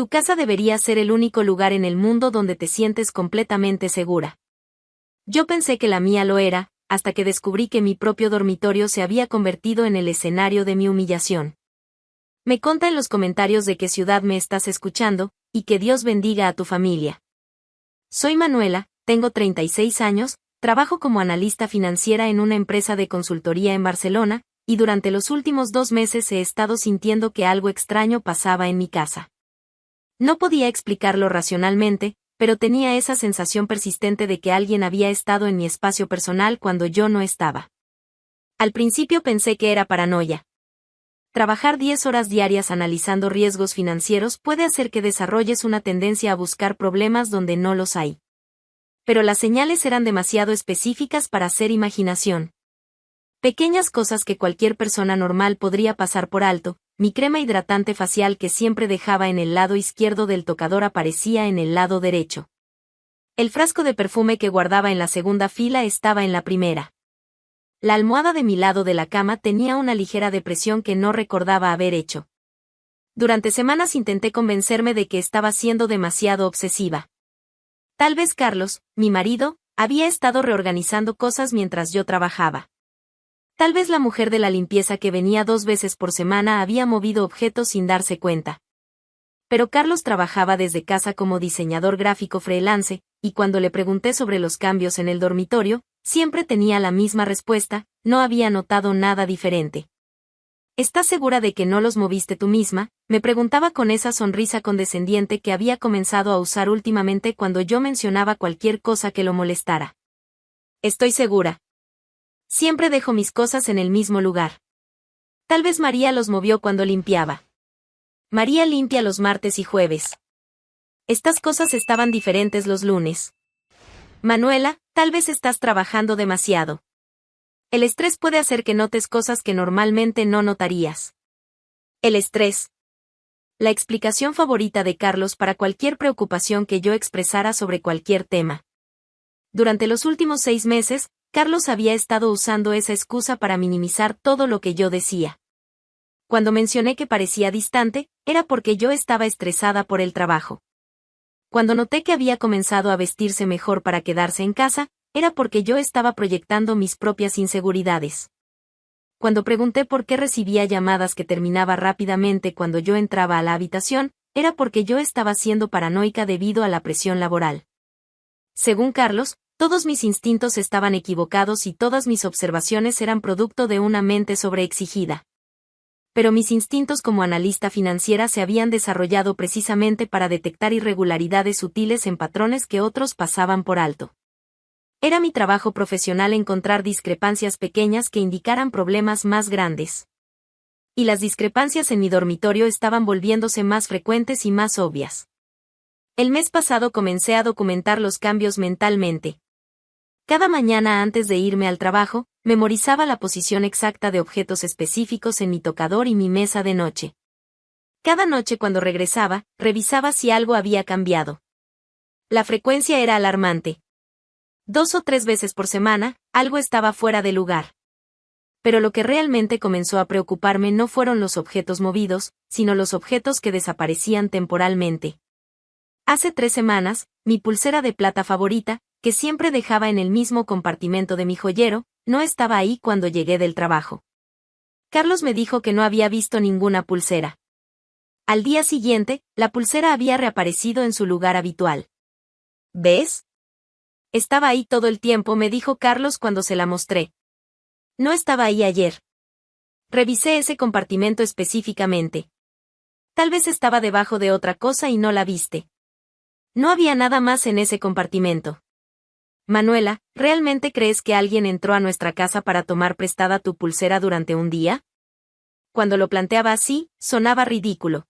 Tu casa debería ser el único lugar en el mundo donde te sientes completamente segura. Yo pensé que la mía lo era, hasta que descubrí que mi propio dormitorio se había convertido en el escenario de mi humillación. Me conta en los comentarios de qué ciudad me estás escuchando, y que Dios bendiga a tu familia. Soy Manuela, tengo 36 años, trabajo como analista financiera en una empresa de consultoría en Barcelona, y durante los últimos 2 meses he estado sintiendo que algo extraño pasaba en mi casa. No podía explicarlo racionalmente, pero tenía esa sensación persistente de que alguien había estado en mi espacio personal cuando yo no estaba. Al principio pensé que era paranoia. Trabajar 10 horas diarias analizando riesgos financieros puede hacer que desarrolles una tendencia a buscar problemas donde no los hay. Pero las señales eran demasiado específicas para ser imaginación. Pequeñas cosas que cualquier persona normal podría pasar por alto. Mi crema hidratante facial que siempre dejaba en el lado izquierdo del tocador aparecía en el lado derecho. El frasco de perfume que guardaba en la segunda fila estaba en la primera. La almohada de mi lado de la cama tenía una ligera depresión que no recordaba haber hecho. Durante semanas intenté convencerme de que estaba siendo demasiado obsesiva. Tal vez Carlos, mi marido, había estado reorganizando cosas mientras yo trabajaba. Tal vez la mujer de la limpieza que venía 2 veces por semana había movido objetos sin darse cuenta. Pero Carlos trabajaba desde casa como diseñador gráfico freelance, y cuando le pregunté sobre los cambios en el dormitorio, siempre tenía la misma respuesta: no había notado nada diferente. ¿Estás segura de que no los moviste tú misma?, me preguntaba con esa sonrisa condescendiente que había comenzado a usar últimamente cuando yo mencionaba cualquier cosa que lo molestara. Estoy segura. Siempre dejo mis cosas en el mismo lugar. Tal vez María los movió cuando limpiaba. María limpia los martes y jueves. Estas cosas estaban diferentes los lunes. Manuela, tal vez estás trabajando demasiado. El estrés puede hacer que notes cosas que normalmente no notarías. El estrés. La explicación favorita de Carlos para cualquier preocupación que yo expresara sobre cualquier tema. Durante los últimos 6 meses, Carlos había estado usando esa excusa para minimizar todo lo que yo decía. Cuando mencioné que parecía distante, era porque yo estaba estresada por el trabajo. Cuando noté que había comenzado a vestirse mejor para quedarse en casa, era porque yo estaba proyectando mis propias inseguridades. Cuando pregunté por qué recibía llamadas que terminaba rápidamente cuando yo entraba a la habitación, era porque yo estaba siendo paranoica debido a la presión laboral. Según Carlos, todos mis instintos estaban equivocados y todas mis observaciones eran producto de una mente sobreexigida. Pero mis instintos como analista financiera se habían desarrollado precisamente para detectar irregularidades sutiles en patrones que otros pasaban por alto. Era mi trabajo profesional encontrar discrepancias pequeñas que indicaran problemas más grandes. Y las discrepancias en mi dormitorio estaban volviéndose más frecuentes y más obvias. El mes pasado comencé a documentar los cambios mentalmente. Cada mañana antes de irme al trabajo, memorizaba la posición exacta de objetos específicos en mi tocador y mi mesa de noche. Cada noche cuando regresaba, revisaba si algo había cambiado. La frecuencia era alarmante. 2 o 3 veces por semana, algo estaba fuera de lugar. Pero lo que realmente comenzó a preocuparme no fueron los objetos movidos, sino los objetos que desaparecían temporalmente. Hace 3 semanas, mi pulsera de plata favorita, que siempre dejaba en el mismo compartimento de mi joyero, no estaba ahí cuando llegué del trabajo. Carlos me dijo que no había visto ninguna pulsera. Al día siguiente, la pulsera había reaparecido en su lugar habitual. ¿Ves? Estaba ahí todo el tiempo, me dijo Carlos cuando se la mostré. No estaba ahí ayer. Revisé ese compartimento específicamente. Tal vez estaba debajo de otra cosa y no la viste. No había nada más en ese compartimento. Manuela, ¿realmente crees que alguien entró a nuestra casa para tomar prestada tu pulsera durante un día? Cuando lo planteaba así, sonaba ridículo.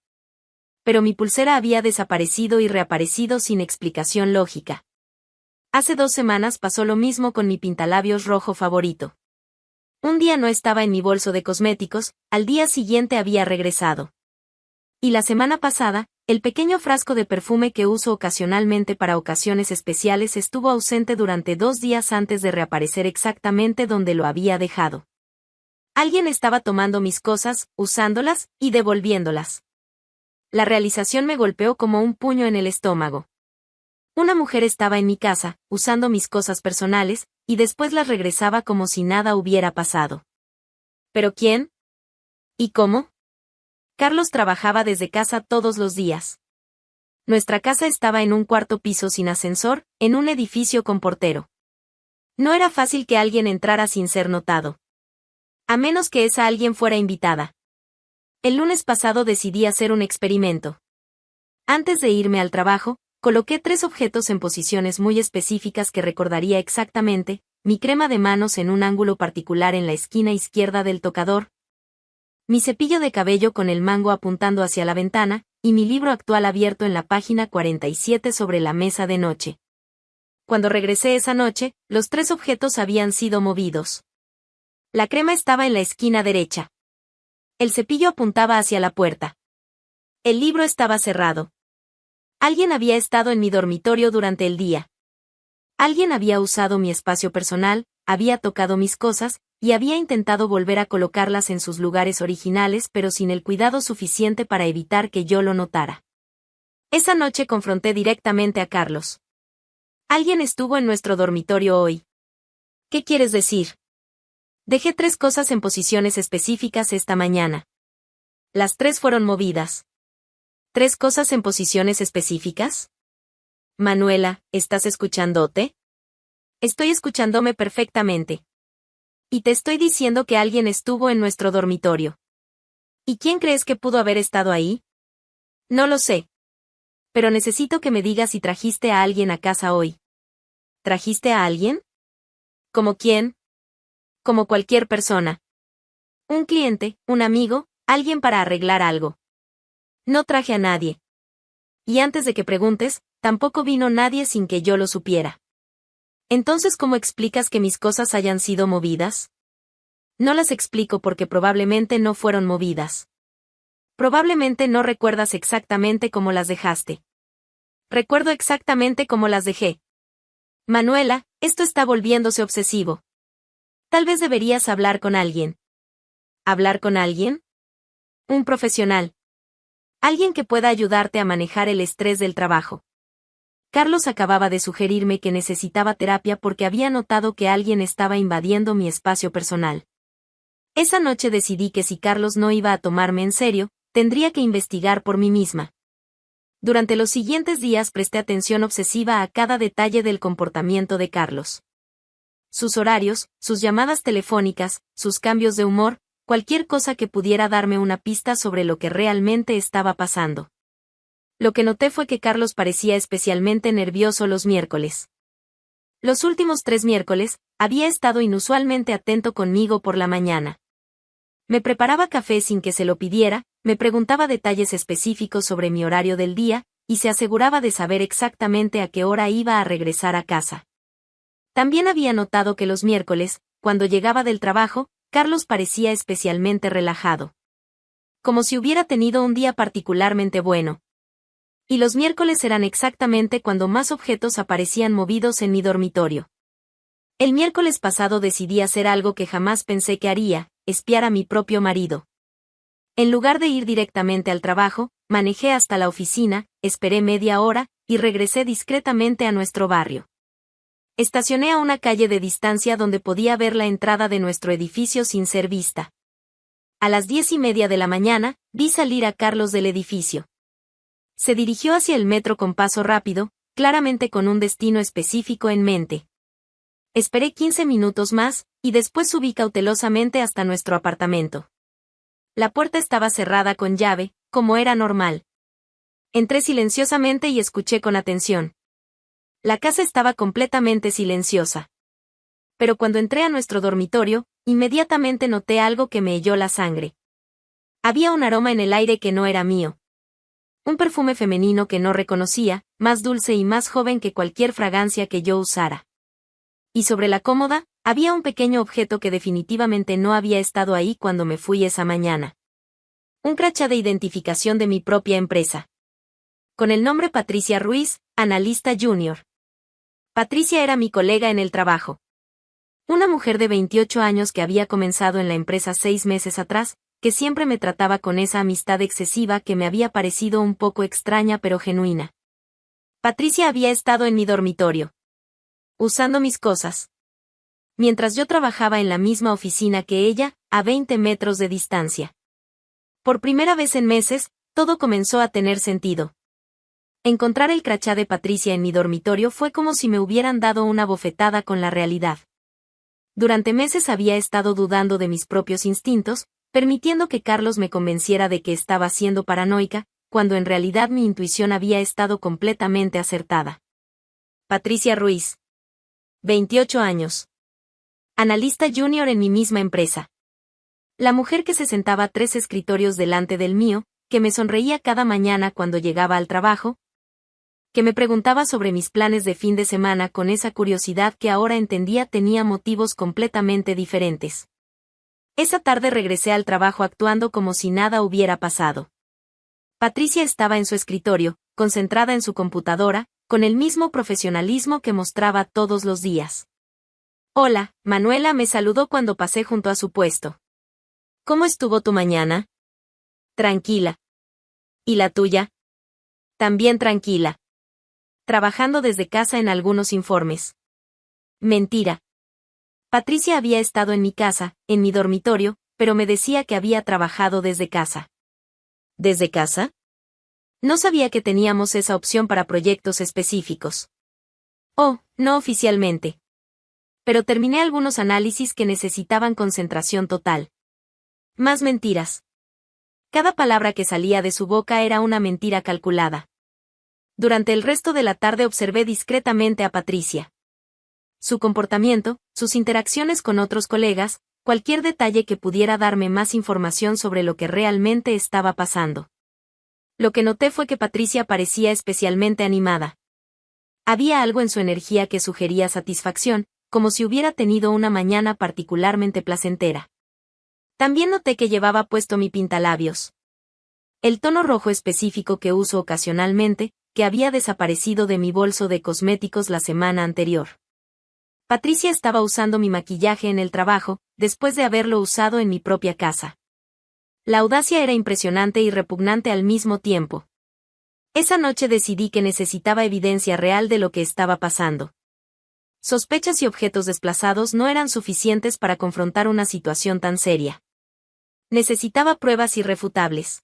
Pero mi pulsera había desaparecido y reaparecido sin explicación lógica. Hace 2 semanas pasó lo mismo con mi pintalabios rojo favorito. Un día no estaba en mi bolso de cosméticos, al día siguiente había regresado. Y la semana pasada, el pequeño frasco de perfume que uso ocasionalmente para ocasiones especiales estuvo ausente durante 2 días antes de reaparecer exactamente donde lo había dejado. Alguien estaba tomando mis cosas, usándolas y devolviéndolas. La realización me golpeó como un puño en el estómago. Una mujer estaba en mi casa, usando mis cosas personales, y después las regresaba como si nada hubiera pasado. ¿Pero quién? ¿Y cómo? Carlos trabajaba desde casa todos los días. Nuestra casa estaba en un cuarto piso sin ascensor, en un edificio con portero. No era fácil que alguien entrara sin ser notado. A menos que esa alguien fuera invitada. El lunes pasado decidí hacer un experimento. Antes de irme al trabajo, coloqué 3 objetos en posiciones muy específicas que recordaría exactamente, mi crema de manos en un ángulo particular en la esquina izquierda del tocador, mi cepillo de cabello con el mango apuntando hacia la ventana, y mi libro actual abierto en la página 47 sobre la mesa de noche. Cuando regresé esa noche, los 3 objetos habían sido movidos. La crema estaba en la esquina derecha. El cepillo apuntaba hacia la puerta. El libro estaba cerrado. Alguien había estado en mi dormitorio durante el día. Alguien había usado mi espacio personal, había tocado mis cosas, y había intentado volver a colocarlas en sus lugares originales pero sin el cuidado suficiente para evitar que yo lo notara. Esa noche confronté directamente a Carlos. Alguien estuvo en nuestro dormitorio hoy. ¿Qué quieres decir? Dejé 3 cosas en posiciones específicas esta mañana. Las 3 fueron movidas. ¿3 cosas en posiciones específicas? Manuela, ¿estás escuchándote? Estoy escuchándome perfectamente. Y te estoy diciendo que alguien estuvo en nuestro dormitorio. ¿Y quién crees que pudo haber estado ahí? No lo sé. Pero necesito que me digas si trajiste a alguien a casa hoy. ¿Trajiste a alguien? ¿Como quién? Como cualquier persona. Un cliente, un amigo, alguien para arreglar algo. No traje a nadie. Y antes de que preguntes, tampoco vino nadie sin que yo lo supiera. Entonces, ¿cómo explicas que mis cosas hayan sido movidas? No las explico porque probablemente no fueron movidas. Probablemente no recuerdas exactamente cómo las dejaste. Recuerdo exactamente cómo las dejé. Manuela, esto está volviéndose obsesivo. Tal vez deberías hablar con alguien. ¿Hablar con alguien? Un profesional. Alguien que pueda ayudarte a manejar el estrés del trabajo. Carlos acababa de sugerirme que necesitaba terapia porque había notado que alguien estaba invadiendo mi espacio personal. Esa noche decidí que si Carlos no iba a tomarme en serio, tendría que investigar por mí misma. Durante los siguientes días presté atención obsesiva a cada detalle del comportamiento de Carlos. Sus horarios, sus llamadas telefónicas, sus cambios de humor, cualquier cosa que pudiera darme una pista sobre lo que realmente estaba pasando. Lo que noté fue que Carlos parecía especialmente nervioso los miércoles. Los últimos 3 miércoles, había estado inusualmente atento conmigo por la mañana. Me preparaba café sin que se lo pidiera, me preguntaba detalles específicos sobre mi horario del día, y se aseguraba de saber exactamente a qué hora iba a regresar a casa. También había notado que los miércoles, cuando llegaba del trabajo, Carlos parecía especialmente relajado. Como si hubiera tenido un día particularmente bueno. Y los miércoles eran exactamente cuando más objetos aparecían movidos en mi dormitorio. El miércoles pasado decidí hacer algo que jamás pensé que haría, espiar a mi propio marido. En lugar de ir directamente al trabajo, manejé hasta la oficina, esperé media hora, y regresé discretamente a nuestro barrio. Estacioné a una calle de distancia donde podía ver la entrada de nuestro edificio sin ser vista. A las 10:30 de la mañana, vi salir a Carlos del edificio. Se dirigió hacia el metro con paso rápido, claramente con un destino específico en mente. Esperé 15 minutos más, y después subí cautelosamente hasta nuestro apartamento. La puerta estaba cerrada con llave, como era normal. Entré silenciosamente y escuché con atención. La casa estaba completamente silenciosa. Pero cuando entré a nuestro dormitorio, inmediatamente noté algo que me heló la sangre. Había un aroma en el aire que no era mío. Un perfume femenino que no reconocía, más dulce y más joven que cualquier fragancia que yo usara. Y sobre la cómoda, había un pequeño objeto que definitivamente no había estado ahí cuando me fui esa mañana. Un crachá de identificación de mi propia empresa. Con el nombre Patricia Ruiz, analista junior. Patricia era mi colega en el trabajo. Una mujer de 28 años que había comenzado en la empresa 6 meses atrás, que siempre me trataba con esa amistad excesiva que me había parecido un poco extraña pero genuina. Patricia había estado en mi dormitorio, usando mis cosas, mientras yo trabajaba en la misma oficina que ella, a 20 metros de distancia. Por primera vez en meses, todo comenzó a tener sentido. Encontrar el crachá de Patricia en mi dormitorio fue como si me hubieran dado una bofetada con la realidad. Durante meses había estado dudando de mis propios instintos, permitiendo que Carlos me convenciera de que estaba siendo paranoica, cuando en realidad mi intuición había estado completamente acertada. Patricia Ruiz. 28 años. Analista junior en mi misma empresa. La mujer que se sentaba 3 escritorios delante del mío, que me sonreía cada mañana cuando llegaba al trabajo, que me preguntaba sobre mis planes de fin de semana con esa curiosidad que ahora entendía tenía motivos completamente diferentes. Esa tarde regresé al trabajo actuando como si nada hubiera pasado. Patricia estaba en su escritorio, concentrada en su computadora, con el mismo profesionalismo que mostraba todos los días. Hola, Manuela me saludó cuando pasé junto a su puesto. ¿Cómo estuvo tu mañana? Tranquila. ¿Y la tuya? También tranquila. Trabajando desde casa en algunos informes. Mentira. Patricia había estado en mi casa, en mi dormitorio, pero me decía que había trabajado desde casa. ¿Desde casa? No sabía que teníamos esa opción para proyectos específicos. Oh, no oficialmente. Pero terminé algunos análisis que necesitaban concentración total. Más mentiras. Cada palabra que salía de su boca era una mentira calculada. Durante el resto de la tarde observé discretamente a Patricia. Su comportamiento, sus interacciones con otros colegas, cualquier detalle que pudiera darme más información sobre lo que realmente estaba pasando. Lo que noté fue que Patricia parecía especialmente animada. Había algo en su energía que sugería satisfacción, como si hubiera tenido una mañana particularmente placentera. También noté que llevaba puesto mi pintalabios. El tono rojo específico que uso ocasionalmente, que había desaparecido de mi bolso de cosméticos la semana anterior. Patricia estaba usando mi maquillaje en el trabajo, después de haberlo usado en mi propia casa. La audacia era impresionante y repugnante al mismo tiempo. Esa noche decidí que necesitaba evidencia real de lo que estaba pasando. Sospechas y objetos desplazados no eran suficientes para confrontar una situación tan seria. Necesitaba pruebas irrefutables.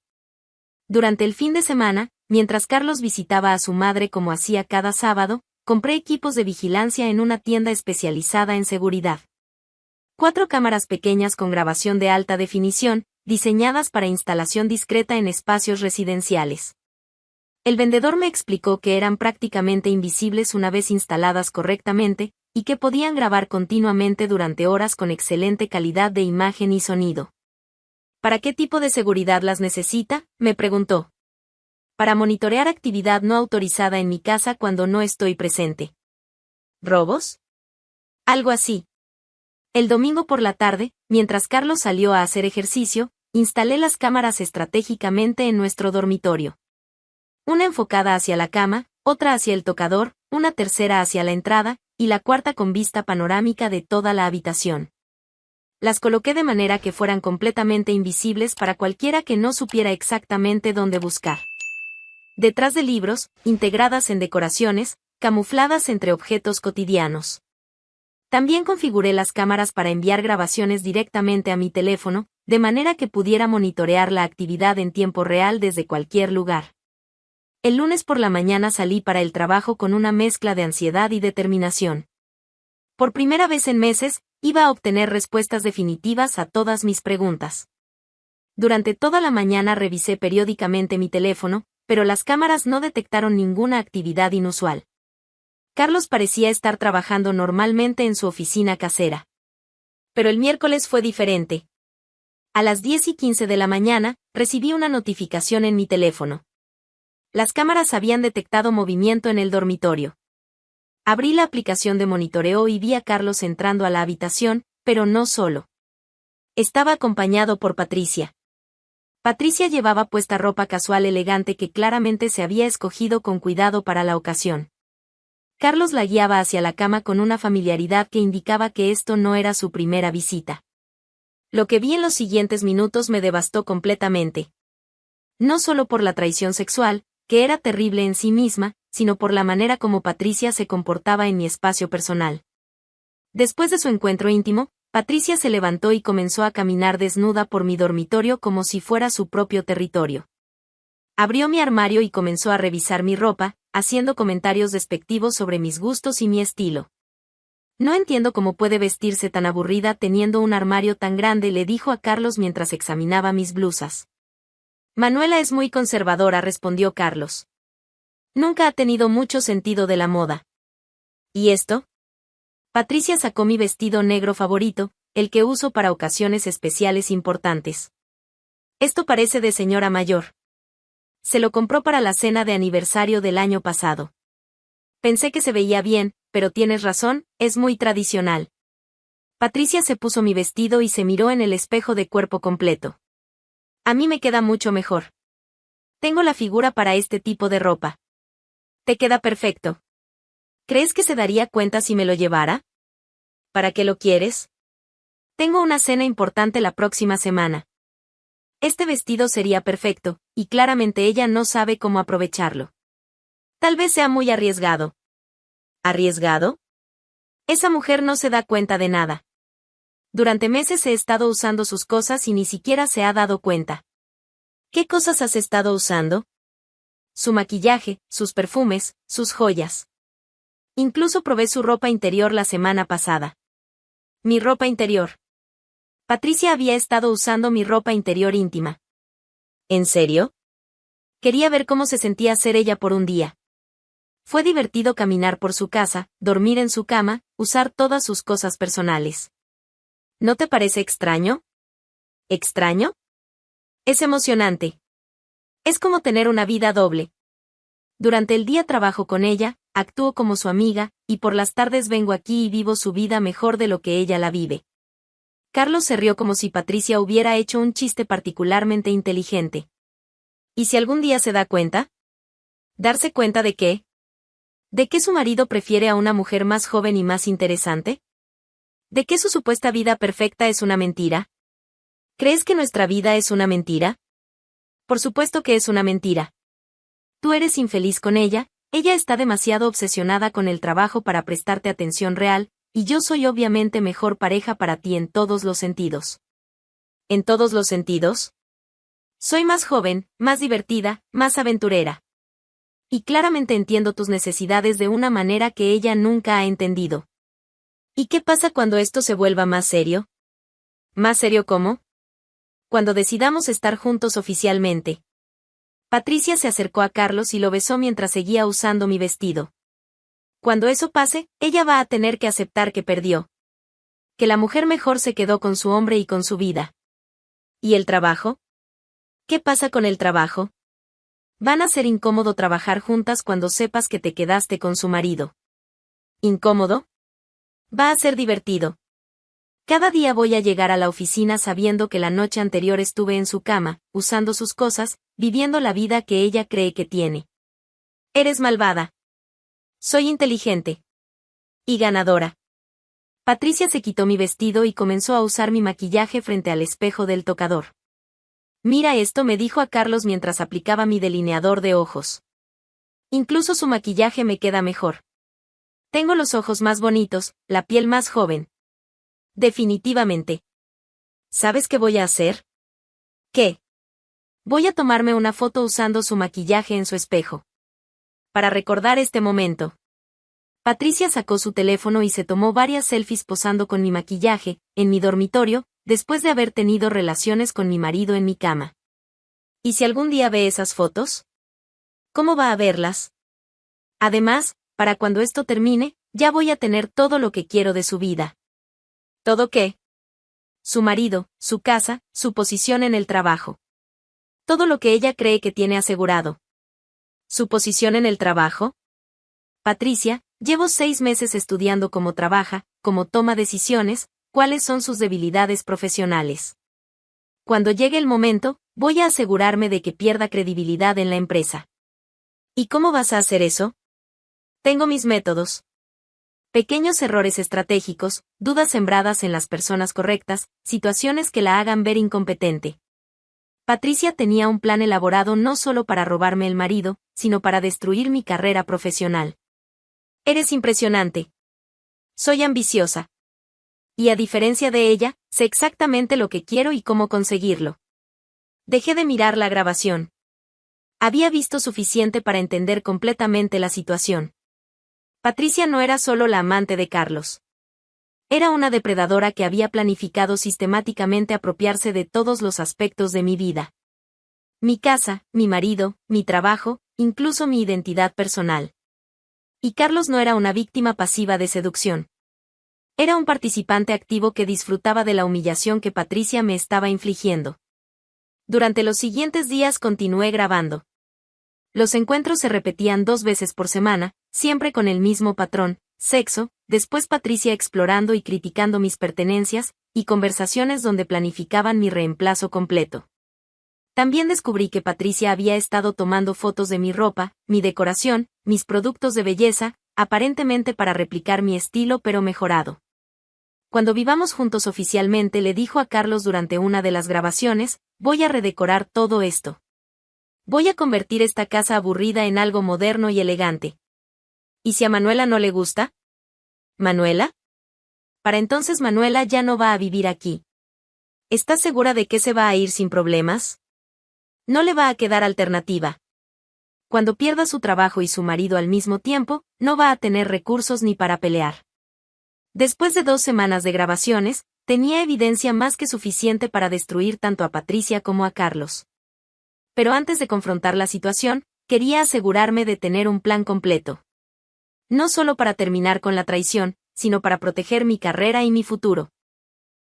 Durante el fin de semana, mientras Carlos visitaba a su madre como hacía cada sábado, compré equipos de vigilancia en una tienda especializada en seguridad. 4 cámaras pequeñas con grabación de alta definición, diseñadas para instalación discreta en espacios residenciales. El vendedor me explicó que eran prácticamente invisibles una vez instaladas correctamente, y que podían grabar continuamente durante horas con excelente calidad de imagen y sonido. ¿Para qué tipo de seguridad las necesita?, me preguntó. Para monitorear actividad no autorizada en mi casa cuando no estoy presente. ¿Robos? Algo así. El domingo por la tarde, mientras Carlos salió a hacer ejercicio, instalé las cámaras estratégicamente en nuestro dormitorio. Una enfocada hacia la cama, otra hacia el tocador, una tercera hacia la entrada, y la cuarta con vista panorámica de toda la habitación. Las coloqué de manera que fueran completamente invisibles para cualquiera que no supiera exactamente dónde buscar. Detrás de libros, integradas en decoraciones, camufladas entre objetos cotidianos. También configuré las cámaras para enviar grabaciones directamente a mi teléfono, de manera que pudiera monitorear la actividad en tiempo real desde cualquier lugar. El lunes por la mañana salí para el trabajo con una mezcla de ansiedad y determinación. Por primera vez en meses, iba a obtener respuestas definitivas a todas mis preguntas. Durante toda la mañana revisé periódicamente mi teléfono, pero las cámaras no detectaron ninguna actividad inusual. Carlos parecía estar trabajando normalmente en su oficina casera. Pero el miércoles fue diferente. A las 10:15 de la mañana, recibí una notificación en mi teléfono. Las cámaras habían detectado movimiento en el dormitorio. Abrí la aplicación de monitoreo y vi a Carlos entrando a la habitación, pero no solo. Estaba acompañado por Patricia. Patricia llevaba puesta ropa casual elegante que claramente se había escogido con cuidado para la ocasión. Carlos la guiaba hacia la cama con una familiaridad que indicaba que esto no era su primera visita. Lo que vi en los siguientes minutos me devastó completamente. No solo por la traición sexual, que era terrible en sí misma, sino por la manera como Patricia se comportaba en mi espacio personal. Después de su encuentro íntimo, Patricia se levantó y comenzó a caminar desnuda por mi dormitorio como si fuera su propio territorio. Abrió mi armario y comenzó a revisar mi ropa, haciendo comentarios despectivos sobre mis gustos y mi estilo. No entiendo cómo puede vestirse tan aburrida teniendo un armario tan grande, le dijo a Carlos mientras examinaba mis blusas. Manuela es muy conservadora, respondió Carlos. Nunca ha tenido mucho sentido de la moda. ¿Y esto? Patricia sacó mi vestido negro favorito, el que uso para ocasiones especiales importantes. Esto parece de señora mayor. Se lo compró para la cena de aniversario del año pasado. Pensé que se veía bien, pero tienes razón, es muy tradicional. Patricia se puso mi vestido y se miró en el espejo de cuerpo completo. A mí me queda mucho mejor. Tengo la figura para este tipo de ropa. Te queda perfecto. ¿Crees que se daría cuenta si me lo llevara? ¿Para qué lo quieres? Tengo una cena importante la próxima semana. Este vestido sería perfecto, y claramente ella no sabe cómo aprovecharlo. Tal vez sea muy arriesgado. ¿Arriesgado? Esa mujer no se da cuenta de nada. Durante meses he estado usando sus cosas y ni siquiera se ha dado cuenta. ¿Qué cosas has estado usando? Su maquillaje, sus perfumes, sus joyas. Incluso probé su ropa interior la semana pasada. Mi ropa interior. Patricia había estado usando mi ropa interior íntima. ¿En serio? Quería ver cómo se sentía ser ella por un día. Fue divertido caminar por su casa, dormir en su cama, usar todas sus cosas personales. ¿No te parece extraño? ¿Extraño? Es emocionante. Es como tener una vida doble. Durante el día trabajo con ella, actúo como su amiga, y por las tardes vengo aquí y vivo su vida mejor de lo que ella la vive. Carlos se rió como si Patricia hubiera hecho un chiste particularmente inteligente. ¿Y si algún día se da cuenta? ¿Darse cuenta de qué? ¿De que su marido prefiere a una mujer más joven y más interesante? ¿De que su supuesta vida perfecta es una mentira? ¿Crees que nuestra vida es una mentira? Por supuesto que es una mentira. Tú eres infeliz con ella, ella está demasiado obsesionada con el trabajo para prestarte atención real, y yo soy obviamente mejor pareja para ti en todos los sentidos. ¿En todos los sentidos? Soy más joven, más divertida, más aventurera. Y claramente entiendo tus necesidades de una manera que ella nunca ha entendido. ¿Y qué pasa cuando esto se vuelva más serio? ¿Más serio cómo? Cuando decidamos estar juntos oficialmente. Patricia se acercó a Carlos y lo besó mientras seguía usando mi vestido. Cuando eso pase, ella va a tener que aceptar que perdió. Que la mujer mejor se quedó con su hombre y con su vida. ¿Y el trabajo? ¿Qué pasa con el trabajo? Van a ser incómodo trabajar juntas cuando sepas que te quedaste con su marido. ¿Incómodo? Va a ser divertido. Cada día voy a llegar a la oficina sabiendo que la noche anterior estuve en su cama, usando sus cosas, viviendo la vida que ella cree que tiene. Eres malvada. Soy inteligente. Y ganadora. Patricia se quitó mi vestido y comenzó a usar mi maquillaje frente al espejo del tocador. Mira esto, me dijo a Carlos mientras aplicaba mi delineador de ojos. Incluso su maquillaje me queda mejor. Tengo los ojos más bonitos, la piel más joven. Definitivamente. ¿Sabes qué voy a hacer? ¿Qué? Voy a tomarme una foto usando su maquillaje en su espejo. Para recordar este momento. Patricia sacó su teléfono y se tomó varias selfies posando con mi maquillaje, en mi dormitorio, después de haber tenido relaciones con mi marido en mi cama. ¿Y si algún día ve esas fotos? ¿Cómo va a verlas? Además, para cuando esto termine, ya voy a tener todo lo que quiero de su vida. ¿Todo qué? Su marido, su casa, su posición en el trabajo. Todo lo que ella cree que tiene asegurado. ¿Su posición en el trabajo? Patricia, llevo 6 meses estudiando cómo trabaja, cómo toma decisiones, cuáles son sus debilidades profesionales. Cuando llegue el momento, voy a asegurarme de que pierda credibilidad en la empresa. ¿Y cómo vas a hacer eso? Tengo mis métodos. Pequeños errores estratégicos, dudas sembradas en las personas correctas, situaciones que la hagan ver incompetente. Patricia tenía un plan elaborado no solo para robarme el marido, sino para destruir mi carrera profesional. Eres impresionante. Soy ambiciosa. Y a diferencia de ella, sé exactamente lo que quiero y cómo conseguirlo. Dejé de mirar la grabación. Había visto suficiente para entender completamente la situación. Patricia no era solo la amante de Carlos. Era una depredadora que había planificado sistemáticamente apropiarse de todos los aspectos de mi vida. Mi casa, mi marido, mi trabajo, incluso mi identidad personal. Y Carlos no era una víctima pasiva de seducción. Era un participante activo que disfrutaba de la humillación que Patricia me estaba infligiendo. Durante los siguientes días continué grabando. Los encuentros se repetían 2 veces por semana, siempre con el mismo patrón: sexo, después Patricia explorando y criticando mis pertenencias, y conversaciones donde planificaban mi reemplazo completo. También descubrí que Patricia había estado tomando fotos de mi ropa, mi decoración, mis productos de belleza, aparentemente para replicar mi estilo pero mejorado. Cuando vivamos juntos oficialmente, le dijo a Carlos durante una de las grabaciones: voy a redecorar todo esto. Voy a convertir esta casa aburrida en algo moderno y elegante. ¿Y si a Manuela no le gusta? ¿Manuela? Para entonces Manuela ya no va a vivir aquí. ¿Estás segura de que se va a ir sin problemas? No le va a quedar alternativa. Cuando pierda su trabajo y su marido al mismo tiempo, no va a tener recursos ni para pelear. Después de 2 semanas de grabaciones, tenía evidencia más que suficiente para destruir tanto a Patricia como a Carlos. Pero antes de confrontar la situación, quería asegurarme de tener un plan completo. No solo para terminar con la traición, sino para proteger mi carrera y mi futuro.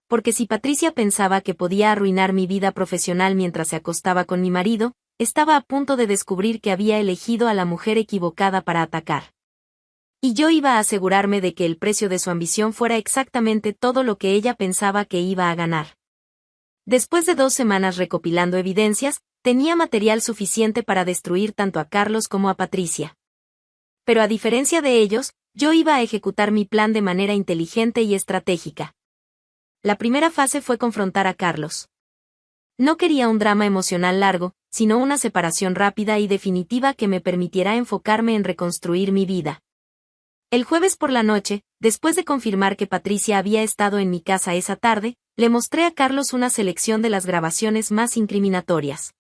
Porque si Patricia pensaba que podía arruinar mi vida profesional mientras se acostaba con mi marido, estaba a punto de descubrir que había elegido a la mujer equivocada para atacar. Y yo iba a asegurarme de que el precio de su ambición fuera exactamente todo lo que ella pensaba que iba a ganar. Después de 2 semanas recopilando evidencias, tenía material suficiente para destruir tanto a Carlos como a Patricia. Pero a diferencia de ellos, yo iba a ejecutar mi plan de manera inteligente y estratégica. La primera fase fue confrontar a Carlos. No quería un drama emocional largo, sino una separación rápida y definitiva que me permitiera enfocarme en reconstruir mi vida. El jueves por la noche, después de confirmar que Patricia había estado en mi casa esa tarde, le mostré a Carlos una selección de las grabaciones más incriminatorias.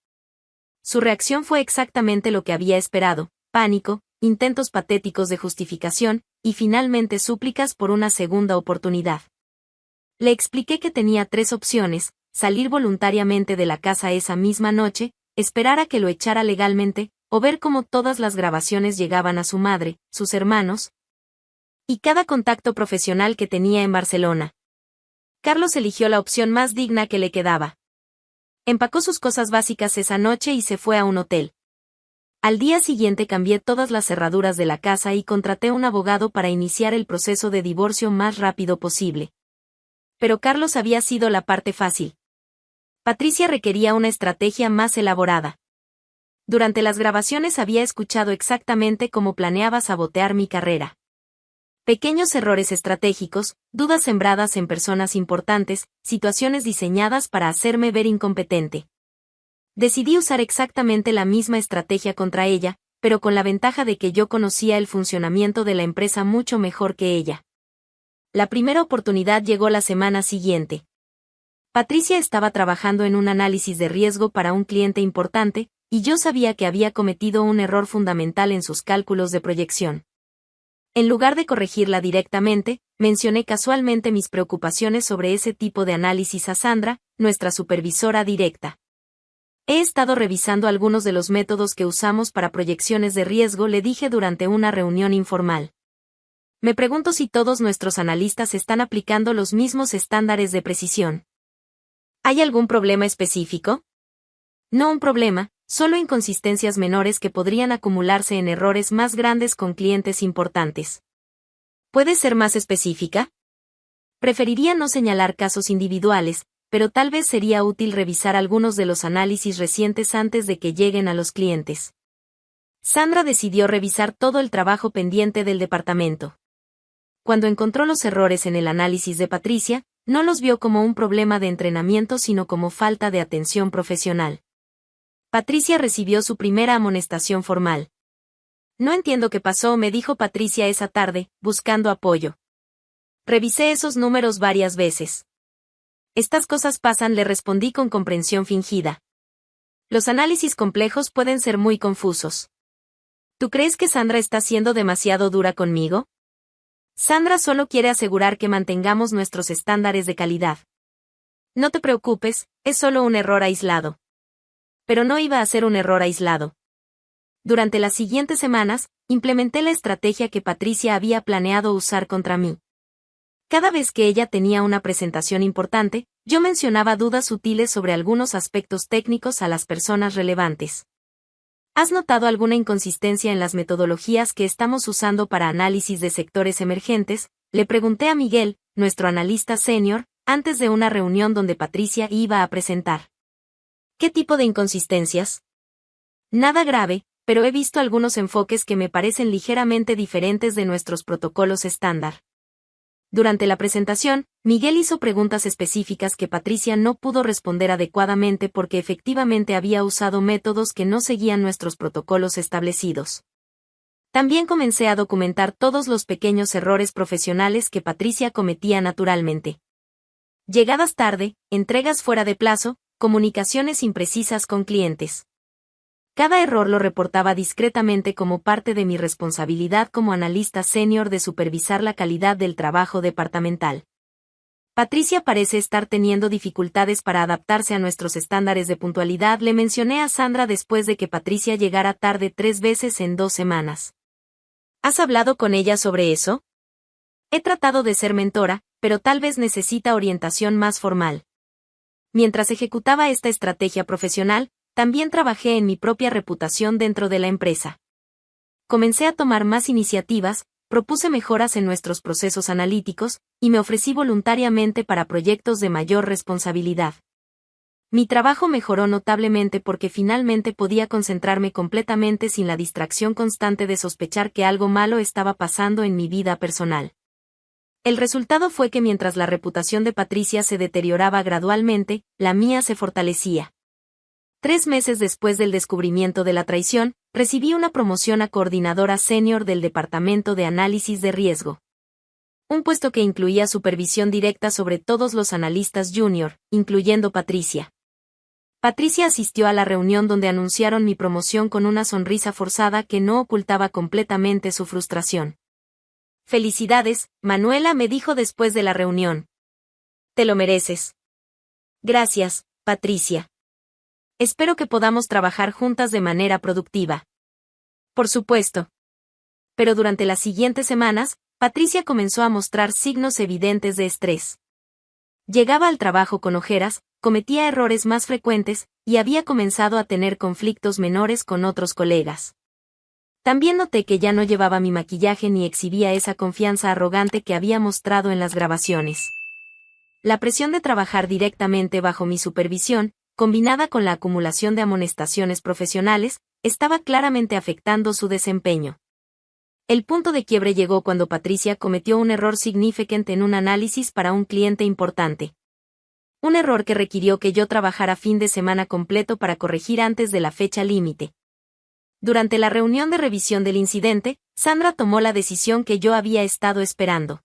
Su reacción fue exactamente lo que había esperado: pánico, intentos patéticos de justificación, y finalmente súplicas por una segunda oportunidad. Le expliqué que tenía 3 opciones: salir voluntariamente de la casa esa misma noche, esperar a que lo echara legalmente, o ver cómo todas las grabaciones llegaban a su madre, sus hermanos, y cada contacto profesional que tenía en Barcelona. Carlos eligió la opción más digna que le quedaba. Empacó sus cosas básicas esa noche y se fue a un hotel. Al día siguiente cambié todas las cerraduras de la casa y contraté un abogado para iniciar el proceso de divorcio más rápido posible. Pero Carlos había sido la parte fácil. Patricia requería una estrategia más elaborada. Durante las grabaciones había escuchado exactamente cómo planeaba sabotear mi carrera. Pequeños errores estratégicos, dudas sembradas en personas importantes, situaciones diseñadas para hacerme ver incompetente. Decidí usar exactamente la misma estrategia contra ella, pero con la ventaja de que yo conocía el funcionamiento de la empresa mucho mejor que ella. La primera oportunidad llegó la semana siguiente. Patricia estaba trabajando en un análisis de riesgo para un cliente importante, y yo sabía que había cometido un error fundamental en sus cálculos de proyección. En lugar de corregirla directamente, mencioné casualmente mis preocupaciones sobre ese tipo de análisis a Sandra, nuestra supervisora directa. He estado revisando algunos de los métodos que usamos para proyecciones de riesgo, le dije durante una reunión informal. Me pregunto si todos nuestros analistas están aplicando los mismos estándares de precisión. ¿Hay algún problema específico? No un problema, solo inconsistencias menores que podrían acumularse en errores más grandes con clientes importantes. ¿Puedes ser más específica? Preferiría no señalar casos individuales, pero tal vez sería útil revisar algunos de los análisis recientes antes de que lleguen a los clientes. Sandra decidió revisar todo el trabajo pendiente del departamento. cuando encontró los errores en el análisis de Patricia, no los vio como un problema de entrenamiento sino como falta de atención profesional. Patricia recibió su primera amonestación formal. No entiendo qué pasó, me dijo Patricia esa tarde, buscando apoyo. Revisé esos números varias veces. Estas cosas pasan, le respondí con comprensión fingida. Los análisis complejos pueden ser muy confusos. ¿Tú crees que Sandra está siendo demasiado dura conmigo? Sandra solo quiere asegurar que mantengamos nuestros estándares de calidad. No te preocupes, es solo un error aislado. Pero no iba a ser un error aislado. Durante las siguientes semanas, implementé la estrategia que Patricia había planeado usar contra mí. Cada vez que ella tenía una presentación importante, yo mencionaba dudas sutiles sobre algunos aspectos técnicos a las personas relevantes. ¿Has notado alguna inconsistencia en las metodologías que estamos usando para análisis de sectores emergentes? Le pregunté a Miguel, nuestro analista senior, antes de una reunión donde Patricia iba a presentar. ¿Qué tipo de inconsistencias? Nada grave, pero he visto algunos enfoques que me parecen ligeramente diferentes de nuestros protocolos estándar. Durante la presentación, Miguel hizo preguntas específicas que Patricia no pudo responder adecuadamente porque efectivamente había usado métodos que no seguían nuestros protocolos establecidos. También comencé a documentar todos los pequeños errores profesionales que Patricia cometía naturalmente. Llegadas tarde, entregas fuera de plazo, comunicaciones imprecisas con clientes. Cada error lo reportaba discretamente como parte de mi responsabilidad como analista senior de supervisar la calidad del trabajo departamental. Patricia parece estar teniendo dificultades para adaptarse a nuestros estándares de puntualidad, le mencioné a Sandra después de que Patricia llegara tarde 3 veces en 2 semanas. ¿Has hablado con ella sobre eso? He tratado de ser mentora, pero tal vez necesita orientación más formal. Mientras ejecutaba esta estrategia profesional, también trabajé en mi propia reputación dentro de la empresa. Comencé a tomar más iniciativas, propuse mejoras en nuestros procesos analíticos, y me ofrecí voluntariamente para proyectos de mayor responsabilidad. Mi trabajo mejoró notablemente porque finalmente podía concentrarme completamente sin la distracción constante de sospechar que algo malo estaba pasando en mi vida personal. El resultado fue que mientras la reputación de Patricia se deterioraba gradualmente, la mía se fortalecía. 3 meses después del descubrimiento de la traición, recibí una promoción a coordinadora senior del Departamento de Análisis de Riesgo. Un puesto que incluía supervisión directa sobre todos los analistas junior, incluyendo Patricia. Patricia asistió a la reunión donde anunciaron mi promoción con una sonrisa forzada que no ocultaba completamente su frustración. «Felicidades, Manuela», me dijo después de la reunión. «Te lo mereces». «Gracias, Patricia. Espero que podamos trabajar juntas de manera productiva». «Por supuesto». Pero durante las siguientes semanas, Patricia comenzó a mostrar signos evidentes de estrés. Llegaba al trabajo con ojeras, cometía errores más frecuentes, y había comenzado a tener conflictos menores con otros colegas. También noté que ya no llevaba mi maquillaje ni exhibía esa confianza arrogante que había mostrado en las grabaciones. La presión de trabajar directamente bajo mi supervisión, combinada con la acumulación de amonestaciones profesionales, estaba claramente afectando su desempeño. El punto de quiebre llegó cuando Patricia cometió un error significante en un análisis para un cliente importante. Un error que requirió que yo trabajara fin de semana completo para corregir antes de la fecha límite. Durante la reunión de revisión del incidente, Sandra tomó la decisión que yo había estado esperando.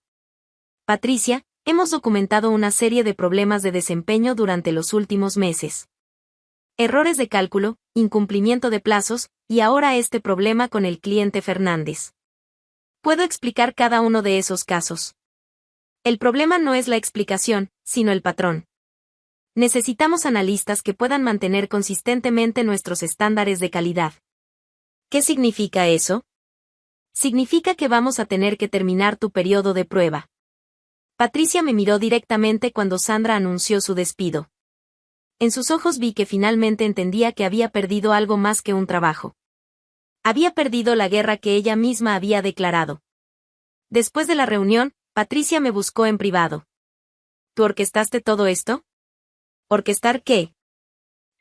«Patricia, hemos documentado una serie de problemas de desempeño durante los últimos meses. Errores de cálculo, incumplimiento de plazos, y ahora este problema con el cliente Fernández. Puedo explicar cada uno de esos casos. El problema no es la explicación, sino el patrón. Necesitamos analistas que puedan mantener consistentemente nuestros estándares de calidad». ¿Qué significa eso? Significa que vamos a tener que terminar tu periodo de prueba. Patricia me miró directamente cuando Sandra anunció su despido. En sus ojos vi que finalmente entendía que había perdido algo más que un trabajo. Había perdido la guerra que ella misma había declarado. Después de la reunión, Patricia me buscó en privado. ¿Tú orquestaste todo esto? ¿Orquestar qué?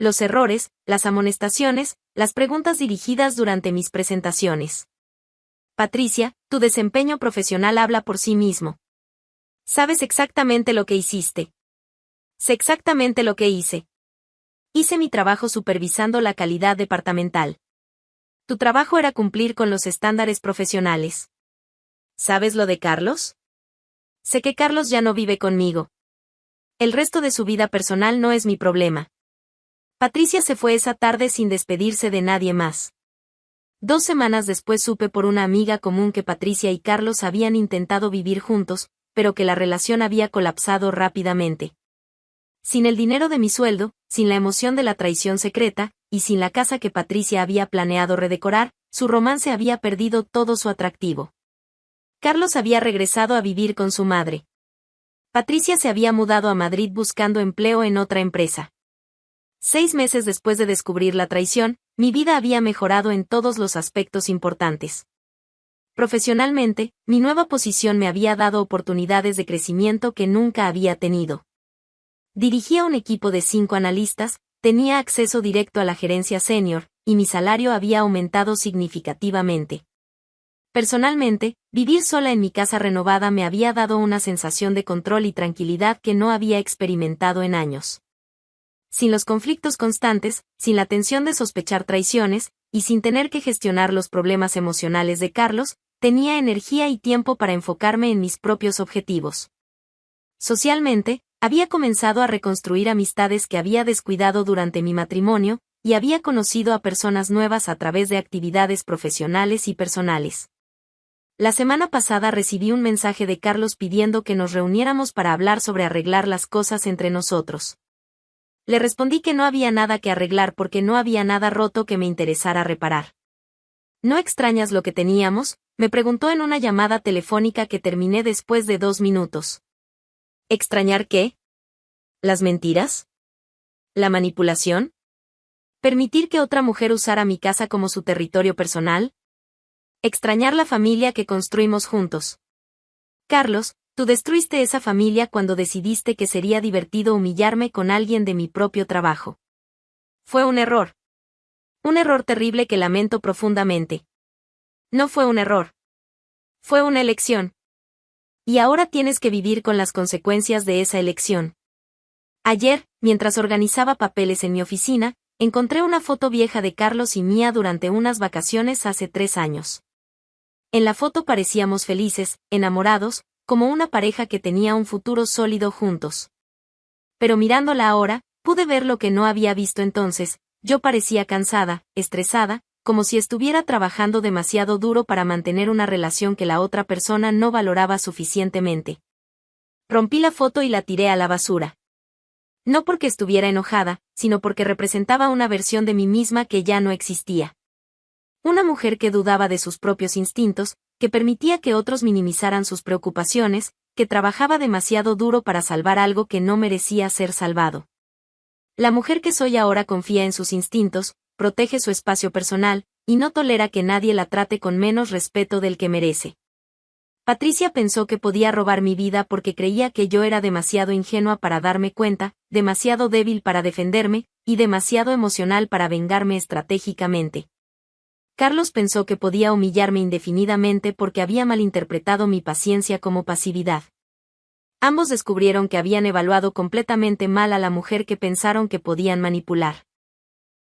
Los errores, las amonestaciones, las preguntas dirigidas durante mis presentaciones. Patricia, tu desempeño profesional habla por sí mismo. Sabes exactamente lo que hiciste. Sé exactamente lo que hice. Hice mi trabajo supervisando la calidad departamental. Tu trabajo era cumplir con los estándares profesionales. ¿Sabes lo de Carlos? Sé que Carlos ya no vive conmigo. El resto de su vida personal no es mi problema. Patricia se fue esa tarde sin despedirse de nadie más. 2 semanas después supe por una amiga común que Patricia y Carlos habían intentado vivir juntos, pero que la relación había colapsado rápidamente. Sin el dinero de mi sueldo, sin la emoción de la traición secreta, y sin la casa que Patricia había planeado redecorar, su romance había perdido todo su atractivo. Carlos había regresado a vivir con su madre. Patricia se había mudado a Madrid buscando empleo en otra empresa. 6 meses después de descubrir la traición, mi vida había mejorado en todos los aspectos importantes. Profesionalmente, mi nueva posición me había dado oportunidades de crecimiento que nunca había tenido. Dirigía un equipo de 5 analistas, tenía acceso directo a la gerencia senior, y mi salario había aumentado significativamente. Personalmente, vivir sola en mi casa renovada me había dado una sensación de control y tranquilidad que no había experimentado en años. Sin los conflictos constantes, sin la tensión de sospechar traiciones, y sin tener que gestionar los problemas emocionales de Carlos, tenía energía y tiempo para enfocarme en mis propios objetivos. Socialmente, había comenzado a reconstruir amistades que había descuidado durante mi matrimonio, y había conocido a personas nuevas a través de actividades profesionales y personales. La semana pasada recibí un mensaje de Carlos pidiendo que nos reuniéramos para hablar sobre arreglar las cosas entre nosotros. Le respondí que no había nada que arreglar porque no había nada roto que me interesara reparar. ¿No extrañas lo que teníamos?, me preguntó en una llamada telefónica que terminé después de 2 minutos. ¿Extrañar qué? ¿Las mentiras? ¿La manipulación? ¿Permitir que otra mujer usara mi casa como su territorio personal? Extrañar la familia que construimos juntos. Carlos, tú destruiste esa familia cuando decidiste que sería divertido humillarme con alguien de mi propio trabajo. Fue un error. Un error terrible que lamento profundamente. No fue un error. Fue una elección. Y ahora tienes que vivir con las consecuencias de esa elección. Ayer, mientras organizaba papeles en mi oficina, encontré una foto vieja de Carlos y mía durante unas vacaciones hace 3 años. En la foto parecíamos felices, enamorados, como una pareja que tenía un futuro sólido juntos. Pero mirándola ahora, pude ver lo que no había visto entonces. Yo parecía cansada, estresada, como si estuviera trabajando demasiado duro para mantener una relación que la otra persona no valoraba suficientemente. Rompí la foto y la tiré a la basura. No porque estuviera enojada, sino porque representaba una versión de mí misma que ya no existía. Una mujer que dudaba de sus propios instintos, que permitía que otros minimizaran sus preocupaciones, que trabajaba demasiado duro para salvar algo que no merecía ser salvado. La mujer que soy ahora confía en sus instintos, protege su espacio personal, y no tolera que nadie la trate con menos respeto del que merece. Patricia pensó que podía robar mi vida porque creía que yo era demasiado ingenua para darme cuenta, demasiado débil para defenderme, y demasiado emocional para vengarme estratégicamente. Carlos pensó que podía humillarme indefinidamente porque había malinterpretado mi paciencia como pasividad. Ambos descubrieron que habían evaluado completamente mal a la mujer que pensaron que podían manipular.